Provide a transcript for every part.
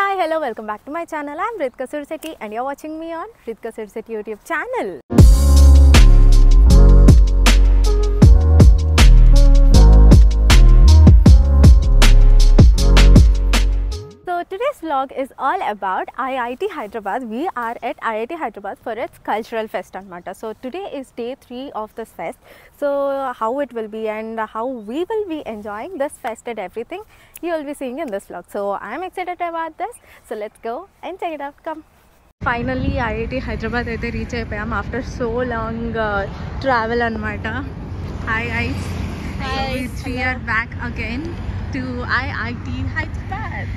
Hi, hello, welcome back to my channel. I'm Ritika Sursetti and you're watching me on Ritika Sursetti YouTube channel. So today's vlog is all about IIT Hyderabad. We are at IIT Hyderabad for its cultural fest anamata. So today is day 3 of this fest. So how it will be and how we will be enjoying this fest and everything you will be seeing in this vlog. So I'm excited about this. So let's go and check it out. Come. Finally IIT Hyderabad aithe reach ayapayam after so long travel anamata. Hi guys. Hi. We are back again to IIT Hyderabad.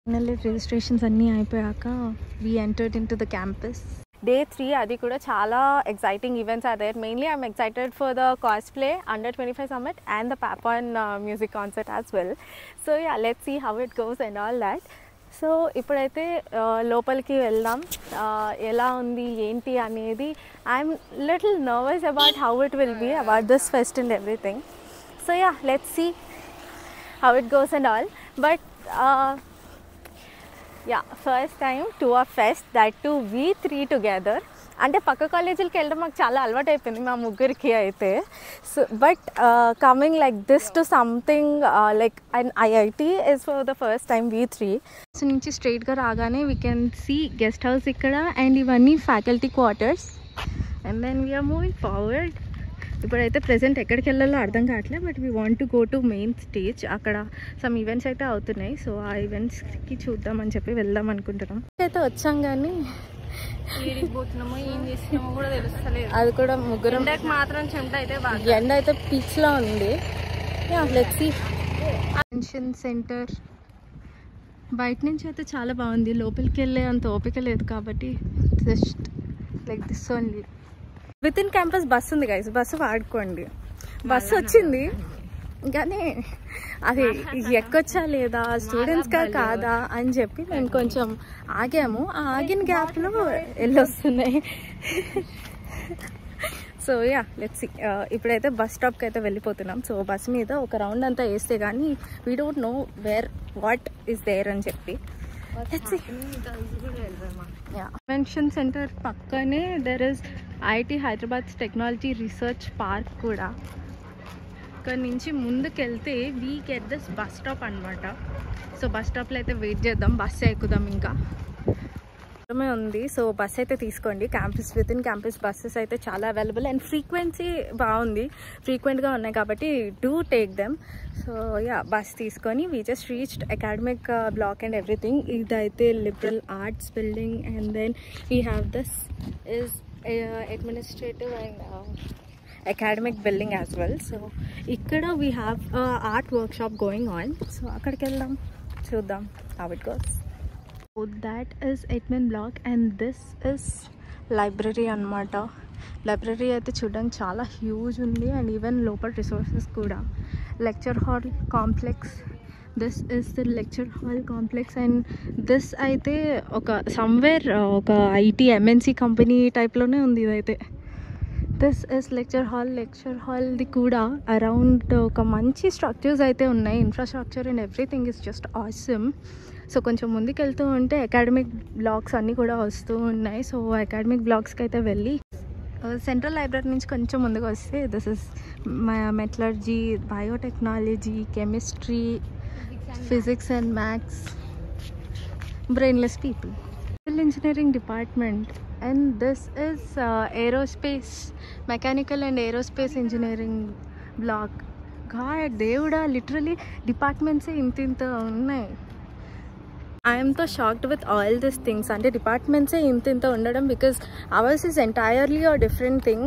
Finally registrations anni ayipayaka we entered into the campus. Day 3 adi kuda chala exciting events are there. Mainly I'm excited for the cosplay under 25 summit and the Papan music concert as well. So yeah, let's see how it goes and all that. So ఇప్పుడైతే లోపలికి వెళ్దాం. ఎలా ఉంది ఏంటి అనేది I'm little nervous about how it will be about this fest and everything. So yeah, let's see how it goes and all. But yeah, first time to a fest, that too we 3 together. అంటే పక్క కాలేజీలకి వెళ్ళడం మాకు చాలా అలవాటు అయిపోయింది మా ముగ్గురికి అయితే. So but coming like this to something like and IIT is for the first time we 3 నుంచి స్ట్రైట్గా రాగానే we can see guest house ఇక్కడ అండ్ ఇవన్నీ faculty quarters and then we are moving forward. ఇప్పుడైతే ప్రెజెంట్ ఎక్కడికి వెళ్ళాలో అర్థం కావట్లేదు but we want to go to main stage. అక్కడ సమ్ ఈవెంట్స్ అయితే అవుతున్నాయి. సో ఆ ఈవెంట్స్కి చూద్దామని చెప్పి వెళ్దాం అనుకుంటున్నాం. అయితే వచ్చాం కానీ ఏం చేస్తున్నామో కూడా తెలుస్తలేదు. అది కూడా ముగ్గురం మాత్రం చెమట అయితే ఎండ అయితే పీక్స్లో ఉంది. Let's see. కన్వెన్షన్ సెంటర్ బయట నుంచి అయితే చాలా బాగుంది. లోపలికి వెళ్ళే అంత ఓపిక లేదు కాబట్టి just like this only. With in campus bus ఉంది గైస్, బస్సు వాడుకోండి. బస్సు వచ్చింది కానీ అది ఎక్కొచ్చా లేదా స్టూడెంట్స్గా కాదా అని చెప్పి మేము కొంచెం ఆగాము. ఆ ఆగిన గ్యాప్లో వెళ్ళొస్తున్నాయి. So ya let's see. ఇప్పుడైతే బస్ స్టాప్కి అయితే వెళ్ళిపోతున్నాం. సో బస్ మీద ఒక రౌండ్ అంతా వేస్తే కానీ we don't know where what is there అని చెప్పి. కన్వెన్షన్ సెంటర్ పక్కనే there is IIT Hyderabad technology research park కూడా. ఇక్కడ నుంచి ముందుకెళ్తే we get this bus stop అనమాట. సో బస్ స్టాప్లో అయితే వెయిట్ చేద్దాం, బస్సు ఎక్కుదాం. ఇంకా ఉంది. సో బస్ అయితే తీసుకోండి. Campus within campus buses అయితే చాలా అవైలబుల్ అండ్ ఫ్రీక్వెన్సీ బాగుంది, ఫ్రీక్వెంట్గా ఉన్నాయి కాబట్టి do take them. So ya bus తీసుకొని we just reached academic block and everything. ఇదైతే liberal arts building and then we have this is administrative and academic building as well. So ikkada we have art workshop going on. So akkadiki veldam chuddam how it goes. So that is admin block and this is library anamata. Library aithe chudaniki chaala huge undi and even local resources kuda. Lecture hall complex, this is the lecture hall complex and this aithe oka somewhere oka IT MNC company type lone undi idaithe. This is lecture hall the కూడా around ఒక మంచి structures అయితే ఉన్నాయి. Infrastructure and everything is just awesome. So కొంచెం ముందుకు వెళ్తూ ఉంటే academic blocks అన్నీ కూడా వస్తూ ఉన్నాయి. సో అకాడమిక్ బ్లాక్స్కి అయితే వెళ్ళి సెంట్రల్ లైబ్రరీ నుంచి కొంచెం ముందుకు వస్తే this is metallurgy, biotechnology, chemistry, physics and maths, brainless people, civil engineering department. And this is aerospace, mechanical and aerospace engineering block. God దేవుడా, లిటరలీ డిపార్ట్మెంట్స్ ఇంత ఉన్నాయి. I'm too shocked with all this things. అంటే డిపార్ట్మెంట్సే ఇంత ఉండడం because ours is entirely a different thing.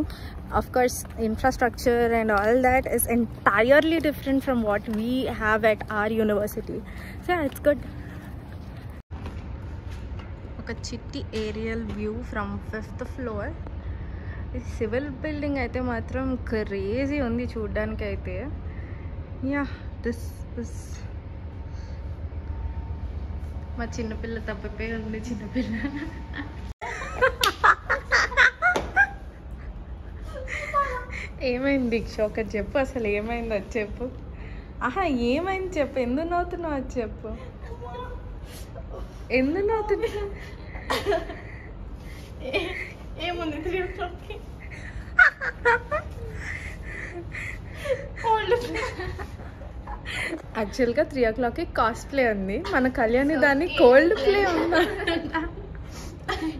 Of course infrastructure and all that is entirely different from what we have at our university. So it's good. ఒక చిట్టి aerial view from 5th floor. ఈ civil building అయితే మాత్రం crazy ఉంది చూడ్డానికి అయితే. Yeah this is మా చిన్నపిల్ల తప్పిపోయి ఉంది. చిన్నపిల్ల ఏమైంది దీక్ష ఒకటి చెప్పు, అసలు ఏమైంది అది చెప్పు. ఏమైంది చెప్పు, ఎందుకు నవ్వుతున్నావు అది చెప్పు. ఎందుకు అవుతుంది? ఏముంది 3 o'clock యాక్చువల్గా 3 o'clockకి కాస్ట్ ప్లే ఉంది. మన కళ్యాణి దాన్ని కోల్డ్ ప్లే ఉందా?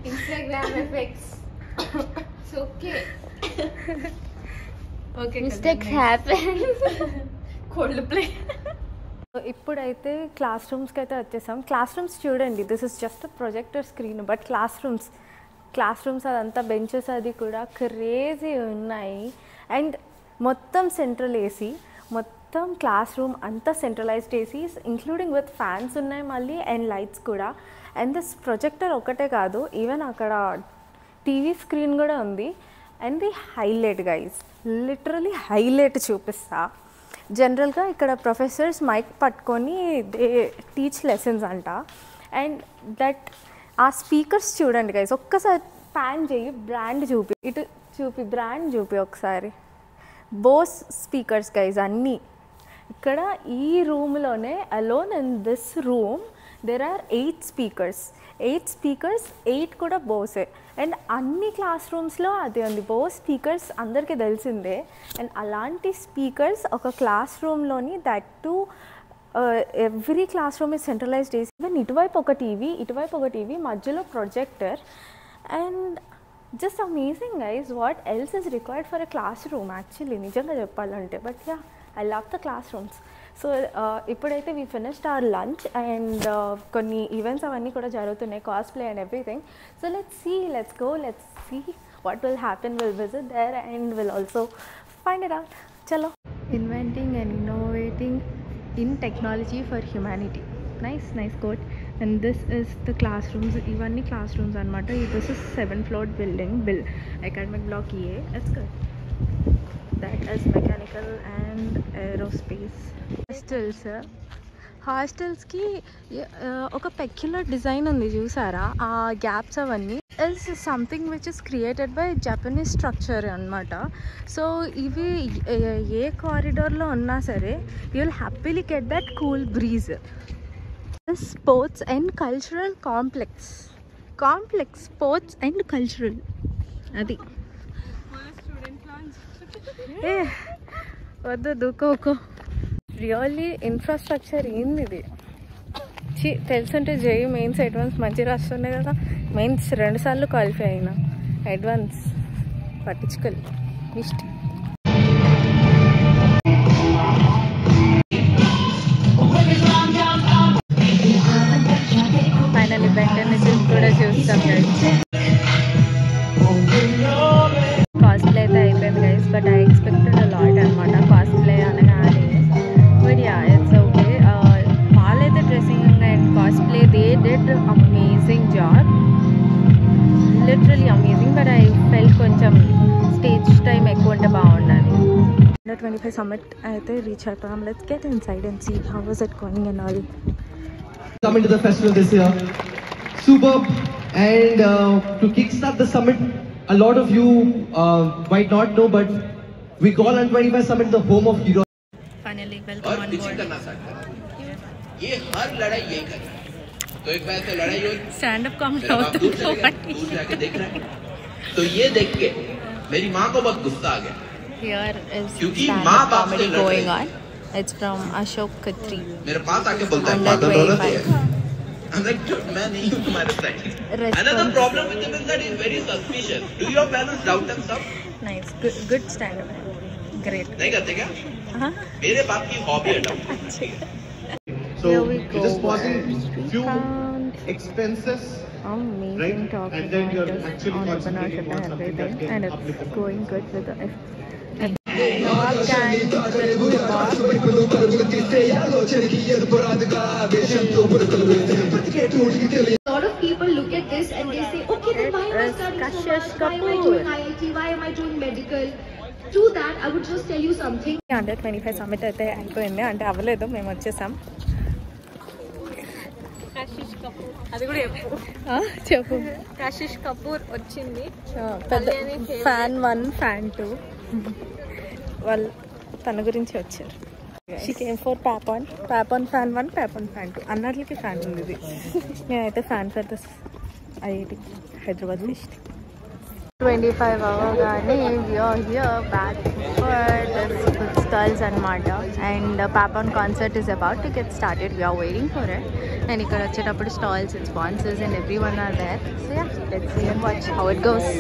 Instagram effects okay okay, mistakes happen. Coldplay. ఇప్పుడైతే క్లాస్ రూమ్స్కి అయితే వచ్చేసాం. క్లాస్ రూమ్స్ చూడండి, this is just projector screen, but classrooms అదంతా బెంచెస్ అది కూడా క్రేజీ ఉన్నాయి. అండ్ మొత్తం సెంట్రల్ ఏసీ, మొత్తం క్లాస్ రూమ్ అంతా centralised ACs including with fans ఉన్నాయి మళ్ళీ, అండ్ లైట్స్ కూడా. అండ్ దిస్ ప్రొజెక్టర్ ఒకటే కాదు, ఈవెన్ అక్కడ టీవీ స్క్రీన్ కూడా ఉంది. And the highlight guys, literally highlight చూపిస్తా. జనరల్గా ఇక్కడ ప్రొఫెసర్స్ మైక్ పట్టుకొని దే టీచ్ లెసన్స్ అంట. అండ్ దట్ ఆ స్పీకర్స్ చూడండి గైస్, ఒక్కసారి ప్యాన్ చేయి, బ్రాండ్ చూపి, ఇటు చూపి, బ్రాండ్ చూపి ఒకసారి. బోస్ స్పీకర్స్ గైస్ అన్నీ. ఇక్కడ ఈ రూమ్లోనే alone in this room there are 8 speakers. 8 కూడా బోసే. అండ్ అన్ని క్లాస్ రూమ్స్లో అదే ఉంది, బోస్ స్పీకర్స్ అందరికీ తెలిసిందే. అండ్ అలాంటి స్పీకర్స్ ఒక క్లాస్ రూమ్లోని, that too every classroom is centralized AC. Even ఇటువైపు ఒక టీవీ, మధ్యలో projector. And just amazing guys, what else is required for a classroom actually, నిజంగా చెప్పాలంటే. But ya, I love the classrooms. So ఇప్పుడైతే we finished our lunch and కొన్ని events అవన్నీ కూడా జరుగుతున్నాయి, cosplay and everything. So let's go what will happen. Will visit there and will also find it out. చలో. Inventing and innovating in technology for humanity. Nice quote. And this is the classrooms. ఇవన్నీ classrooms అనమాట. This is 7th floor building, academic block A. It's good. That is mechanical and aerospace. హాస్టల్స్కి ఒక peculiar design ఉంది చూసారా, ఆ gaps అవన్నీ is something which is created by Japanese structure అనమాట. So ఇవి ఏ కారిడార్లో ఉన్నా సరే you will happily get that cool breeze. Sports and cultural complex, sports and cultural, అది వద్దు దూకోకో. రియల్లీ ఇన్ఫ్రాస్ట్రక్చర్ ఏంది ఇది? తెలుసుంటే జేఈ మెయిన్స్ అడ్వాన్స్ మంచి రాస్తుండే కదా. మెయిన్స్ 2 సార్లు క్వాలిఫై అయినా, అడ్వాన్స్ పట్టించుకోవాలి ఇష్టం. ఫైనల్లీ బెంటన్ కూడా చూస్తాం. కాస్ట్ ప్లే అయితే అయిపోయింది guys, but I expected a lot అనమాట కాస్ట్ ప్లే అనగానే. But ya, it's okay. వాళ్ళైతే dressing and cosplay they did amazing job, literally amazing. But I felt కొంచెం స్టేజ్ టైం ఎక్కువ ఉంటే బాగుండాలి. 25 సమ్మిట్ అయితే రీచ్ అయిపోయాం. Let's get inside and see how was it going and all. Coming to the festival this year, superb. And to kickstart the summit, a lot of you might not know, but we call N25 Summit the home of heroes. Finally, welcome on board. ये हर लड़ाई यही कर रहा है. तो एक बार तो लड़ाई हो, स्टैंड अप कॉमेडी दूर जाके देख रहा है. तो ये देख के मेरी माँ को बहुत गुस्सा आ गया. Here is क्योंकि stand माँ up बाप से comedy लड़ going रही. on. It's from Ashok Khatri. मेरे पास आके बोलता है Under फादर औरत है. 25. I'm like, dude, मैं नहीं हूँ तुम्हारे side. Response. Another problem with him is that he's very suspicious. Do your parents doubt and stuff? Nice, good stand up. Great. नहीं करते क्या? हाँ. मेरे बाप की हॉबी है doubt. So Here we go. just pausing few Found expenses, amazing right? talking And then you're pointers actually on concentrating entrepreneurship on and something that everything, can and it's uplift the going good with the Nawab gang with boss. A lot of people look at this and they say, okay, then why am I studying so Kashish much? Why am I Kapoor. doing IIT? Why am I doing medical? To that, I would just tell you something. Under 25 summit అయితే అయిపోయింది, అంటే అవ్వలేదు, మేము వచ్చేసాం. కశిష్ కపూర్, అది కూడా చెప్పు. కశిష్ కపూర్ వచ్చింది. పెద్ద ఫ్యాన్ 1 ఫ్యాన్ 2 వాళ్ళు తన గురించి వచ్చారు. She came for Papon fan 1 Papon fan 2 అన్నట్లకి ఫ్యాన్ ఉంది ఇది. నేనైతే fan for this IIT Hyderabad fest 25 అవగానే back for this food stalls అనమాట. And Papon concert is about to get started. We're waiting for it. And ఇక్కడ వచ్చేటప్పుడు stalls and sponsors and everyone are there. So ya, let's see and watch how it goes.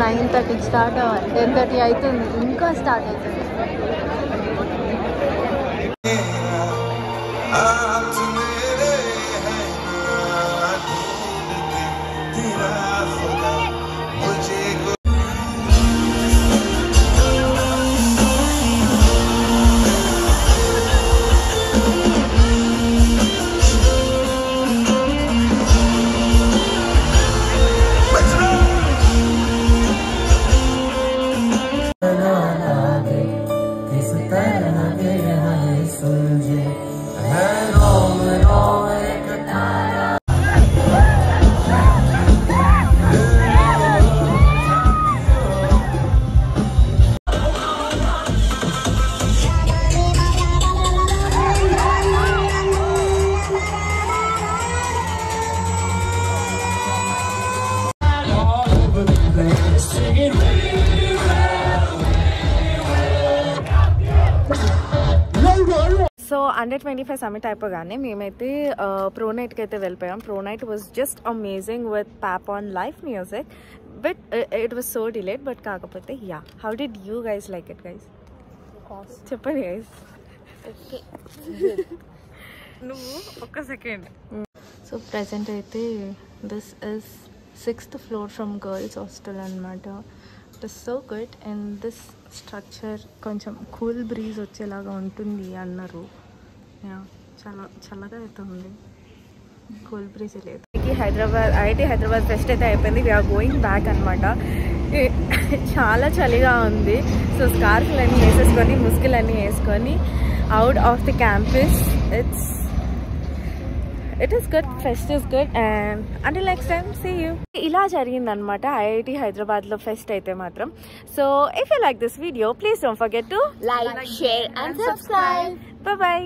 9:30కి start అవ్వాలి, 10:30 అవుతుంది, ఇంకా start అవుతుంది. So under 25 summit అయిపోగానే మేమైతే pro నైట్కి అయితే వెళ్ళిపోయాం. Pronite was just amazing with Papon live music. But it was so delayed. But కాకపోతే yeah, how did you guys like it guys? చెప్పండి గైస్. నువ్వు ఒక్క సెకండ్. సో ప్రజెంట్ అయితే this is 6th floor from girls hostel అనమాట. It is so good. And this structure కొంచెం cool breeze వచ్చేలాగా ఉంటుంది అన్నారు. చాలా చల్లగా అయితే ఉంది, కూల్ బ్రీజ్ లేదు. ఐఐటి హైదరాబాద్ ఫెస్ట్ అయితే అయిపోయింది. వీఆర్ గోయింగ్ బ్యాక్ అనమాట. చాలా చలిగా ఉంది. సో స్కార్ఫ్లన్నీ వేసేసుకొని ముసుగులన్నీ వేసుకొని out of the campus. It is good. Fest is good. And until next time see you. ఇలా జరిగిందనమాట ఐఐటి హైదరాబాద్లో ఫెస్ట్ అయితే మాత్రం. So if you like this video please don't forget to Like, share and subscribe. Bye bye.